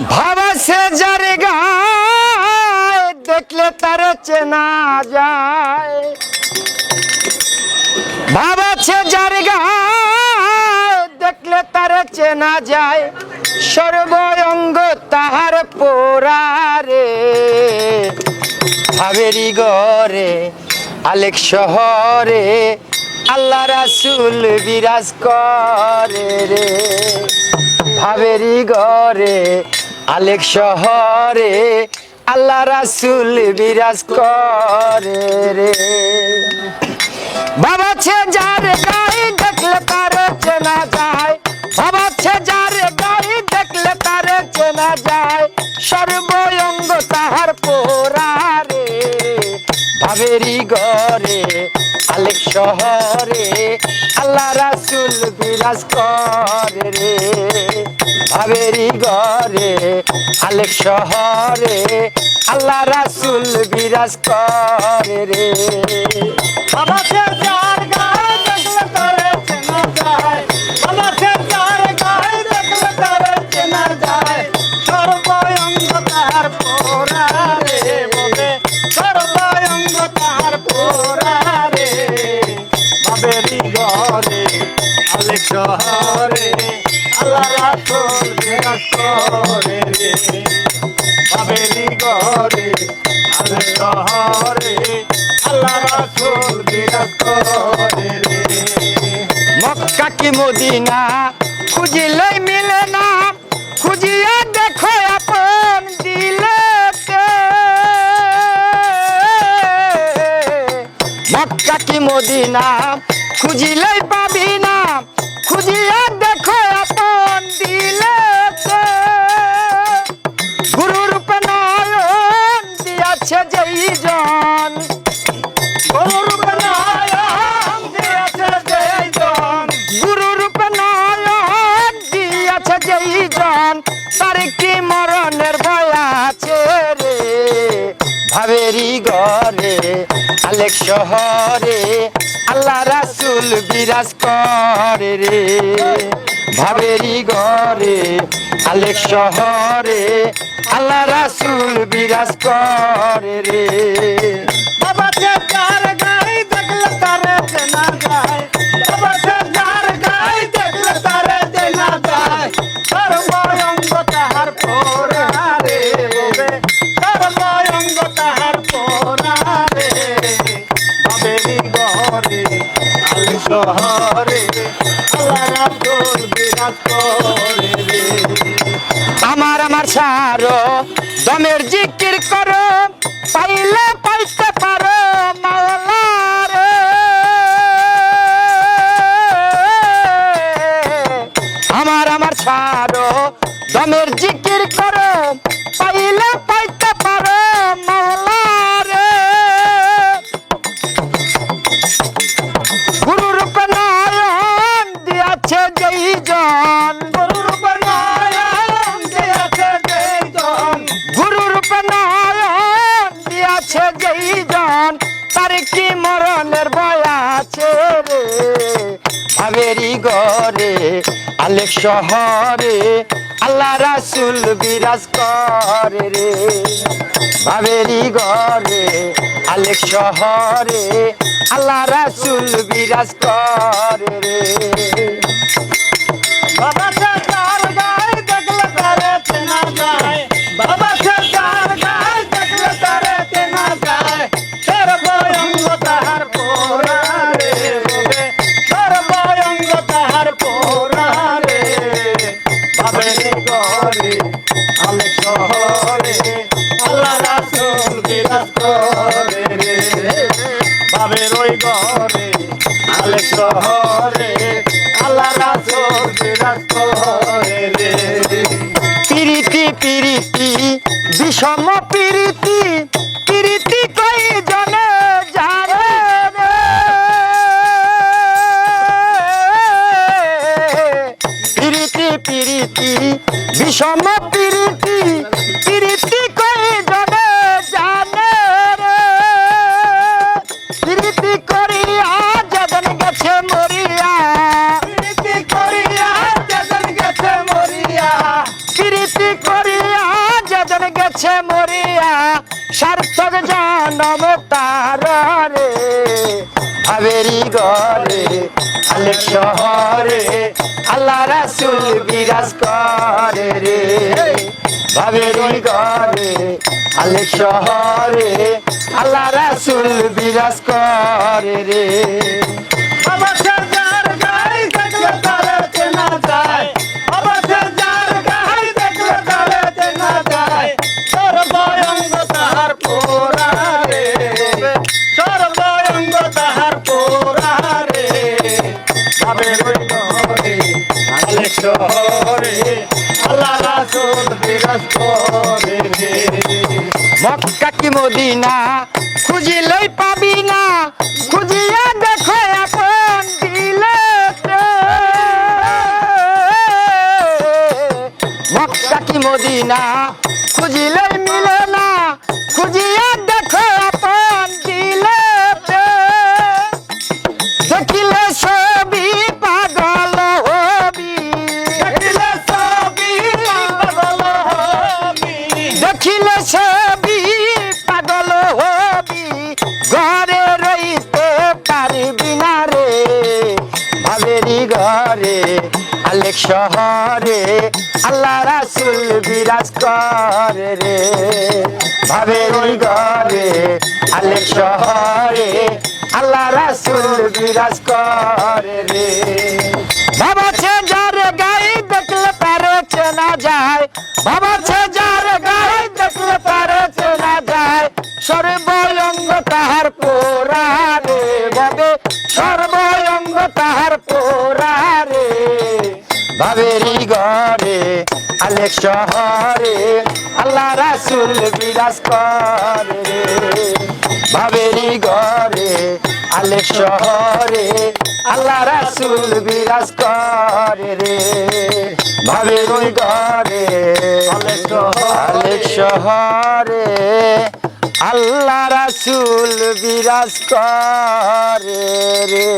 ভাবা সে যার গায় দেখলে তার চেনা যায়। ভাবা সে যার গায় দেখলে তার চেনা যায়। সর্বঙ্গ তাহার পোড়ারে ভাবেরি গরে আলেক শহরে আল্লাহ রাসূল বিরাজ করে রে। ভাবেরি গরে আলেক শহরে আল্লাহ রাসূল বিরাজ করে রে। বাবা ছে যার গায়ে দেখলে তার চেনা যায়। বাবা ছে যার গায়ে দেখলে তার চেনা যায়। সর্বঙ্গ তাহার পোড়ারে ভাবেরি গরে আলেক শহরে আল্লাহ রাসূল বিরাজ করে রে। ভাবেরি গরে আলেক শহরে আল্লাহ রাসূল বিরাজ করে রে। বাবা সে যার গায়ে দেখলে তারে চেনা যায়। বাবা সে যার গায়ে দেখলে তারে চেনা যায়। সর্বঙ্গ তাহার পোড়ারে বলে সর্বঙ্গ তাহার পোড়ারে ভাবেরি গরে আলেক শহরে আল্লাহ রাসূল বিরাজ করে রে। ভাবেরি গরে আলেক শহরে আল্লাহ রাসূল বিরাজ করে রে। মক্কা কি মদিনা খুঁজিলেই মিলে না। খুঁজিয়া দেখো আপন দিলেতে। মক্কা কি মদিনা খুঁজিলেই পাবি না। খুঁজিয়া দেখো আপন দিলেতে। গুরু রূপে নয়ন দিয়াছে যেই জন। গুরু রূপে নয়ন দিয়াছে যেই জন। গুরু রূপে নয়ন দিয়াছে যেই জন। তার কি মরণের ভয় আছে রে। ভাবেরি গরে আলেক শহরে আল্লাহ রাসূল বিরাজ করে রে। ভাবেরি গরে আলেক শহরে আল্লাহ রাসূল বিরাজ করে রে। বাবা সে যার গায়ে দেখলে তারে চেনা যায়। বাবা সে যার গায়ে দেখলে তারে চেনা যায়। সর্বঙ্গ তাহার পোড়ারে বলে সর্বঙ্গ তাহার পোড়ারে ভাবেরি গরে আলেক শহরে আল্লাহ রাসূল বিরাজ করে রে। আমার সারো দমের জিকির করো পাইলে পাইতে পারো মাওলা রে। আমার সারো দমের জিকির করো পাইলে পাইতে পারো মাওলা রে। গুরু রূপে নয়ন দিয়াছে যেই জন। গুরু রূপে নয়ন দিয়াছে যেই জন। গুরু রূপে নয়ন দিয়াছে যেই জন। তার কি মরণের ভয় আছে রে। ভাবেরি গরে আলেক শহরে আল্লাহ রাসূল বিরাজ করে রে। ভাবেরি গরে আলেক শহরে আল্লাহ রাসূল বিরাজ করে রে। বাবা সে যার গায়ে দেখলে তারে চেনা যায়। বাবা সে যার গায়ে দেখলে তারে চেনা যায়। সর্বঙ্গ তাহার পোড়ারে বলে সর্বঙ্গ তাহার পোড়ারে ভাবেরি গরে আলেক শহরে আল্লাহ রাসূল বিরাজ করে রে। ভাবের ওই গরে আলেক শহরে আল্লাহ রাসূল বিরাজ করে রে। পিরিতি পিরিতি বিষম পিরিতি পিরিতি কই জনে জানে রে। পিরিতি পিরিতি বিষম পিরিতি পিরিতি কই জনে জানে রে। পিরিতি করিয়া যেদিন গেছে মরিয়া। পিরিতি করিয়া যেদিন গেছে মরিয়া। পিরিতি করিয়া যেদিন গেছে মরিয়া সার্থক জনম তার রে ভাবেরি ঘরে আলেক শহরে আল্লাহ রাসূল বিরাজ করে রে ভাবেরি ঘরে আলেক শহরে আল্লাহ রাসূল বিরাজ করে রে অবসর যার গাই দেখলে তারে চেনা যায় অবসর যার গাই দেখলে তারে চেনা যায় সর্বঙ্গ তাহার পোরা রে সর্বঙ্গ তাহার পোরা রে ভাবের ঘরে আলেক শহরে আল্লাহ রাসূল বিরাজ করে রে মক্কা কি মদিনা খুঁজিলেই পাবি না খুঁজিয়া দেখো আপন দিলেতে মক্কা কি মদিনা খুঁজিলেই মিলে না খুঁজিয়া দেখো আপন দিলেতে দেখিলে ছবি পাগল হবি দেখিলে ছবি পাগল হবি দেখিলে ছবি পাগল হবি ঘরে রইতে পারবি না রে ভাবেরি ঘরে আলেক শহরে আল্লাহ রাসূল বিরাজ করে রে ভাবেরি ঘরে আলেক শহরে আল্লাহ রাসূল বিরাজ করে রে বাবা ছে যার গাই দেখলে পারে চেনা যায় বাবা ছে যার গাই দেখলে পারে চেনা যায় সর্বঙ্গ তাহার পোরা রে বাবে সর্বঙ্গ তাহার পোরা রে ভাবেরি ঘরে আলেক শহরে আল্লাহ রাসূল বিরাজ করে রে ভাবেরি ঘরে আলেক শহরে আল্লাহ রাসূল বিরাজ করে রে ভাবেরি ঘরে আলেক শহরে আল্লাহ রাসূল বিরাজ করে রে